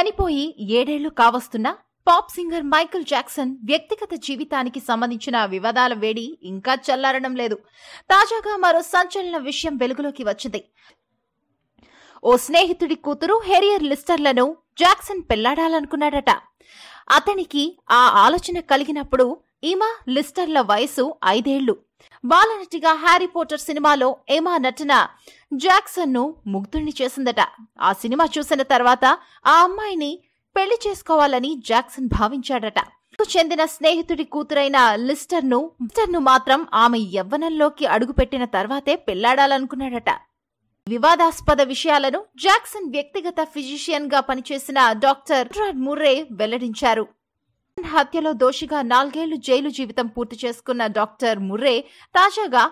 చనిపోయి 7 ఏళ్లు కావస్తున్నా pop singer Michael Jackson వ్యక్తిగత జీవితానికి సంబంధించిన వివాదాల వేడి ఇంకా చల్లారడం లేదు. తాజాగా మరో సంచలన విషయం వెలుగులోకి వచ్చింది. ఓ స్నేహితుడి కూతురు హెరియర్ లిస్టర్లను జాక్సన్ పెళ్లాడాలనుకున్నాడట. అతనికి ఆ ఆలోచన కలిగినప్పుడు ఈమా లిస్టర్ల వయసు 5 ఏళ్లు. బాలనటిగా హ్యారీ పోటర్ సినిమాలో ఏమా నటన జాక్సన్ ను ముగ్ధుణ్ణి చేసిందట. ఆ సినిమా చూసిన తర్వాత ఆ అమ్మాయిని పెళ్లి చేసుకోవాలని జాక్సన్ భావించాడట. చెందిన స్నేహితుడి కూతురైన లిస్టర్ను మాత్రం ఆమె యవ్వనంలోకి అడుగుపెట్టిన తర్వాతే పెళ్లాడాలనుకున్నాడట. వివాదాస్పద విషయాలను జాక్సన్ వ్యక్తిగత ఫిజిషియన్ గా పనిచేసిన డాక్టర్ ఎడ్వర్డ్ ముర్రే వెల్లడించారు. హత్యలో దోషిగా 4 ఏళ్లు జైలు జీవితం పూర్తి చేసుకున్న డాక్టర్ ముర్రే తాజాగా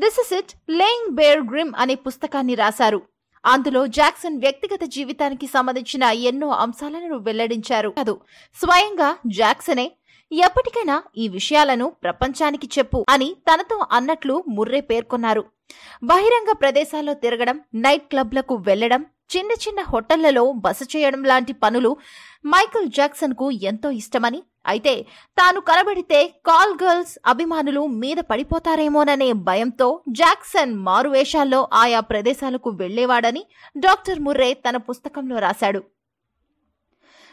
this is it laying bare grim అనే పుస్తకాన్ని రాశారు. అందులో జాక్సన్ వ్యక్తిగత జీవితానికి సంబంధించిన ఎన్నో అంశాలను వెల్లడించారు. స్వయంగా జాక్సనే ఎప్పటికైనా ఈ విషయాలను ప్రపంచానికి చెప్పు అని తనతో అన్నట్లు ముర్రే పేర్కొన్నారు. బహిరంగ ప్రదేశాల్లో తిరగడం, నైట్ క్లబ్లకు వెళ్లడం, చిన్న చిన్న హోటళ్లలో బస చేయడం లాంటి పనులు మైకేల్ జాక్సన్ కు ఎంతో ఇష్టమని, అయితే తాను కనబడితే కాల్ గర్ల్స్ అభిమానులు మీద పడిపోతారేమోననే భయంతో జాక్సన్ మారువేషాల్లో ఆయా ప్రదేశాలకు వెళ్లేవాడని డాక్టర్ ముర్రే తన పుస్తకంలో రాశాడు.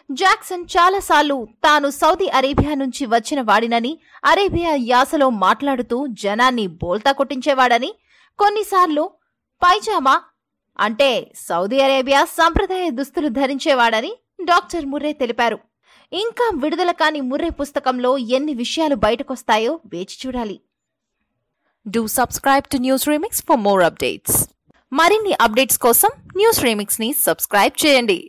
జాక్సన్ చాలాసార్లు తాను సౌదీ అరేబియా నుంచి వచ్చిన వాడినని, అరేబియా యాసలో మాట్లాడుతూ జనాన్ని బోల్తా కొట్టించేవాడని, కొన్నిసార్లు పైజామా అంటే సౌదీ అరేబియా సంప్రదాయ దుస్తులు ధరించేవాడని డాక్టర్ ముర్రే తెలిపారు. ఇంకా విడుదల కాని ముర్రే పుస్తకంలో ఎన్ని విషయాలు బయటకొస్తాయో వేచి చూడాలి. Do subscribe to News Remix for more updates. మరిన్ని అప్డేట్స్ కోసం న్యూస్ రీమిక్స్ ని సబ్స్క్రైబ్ చేయండి.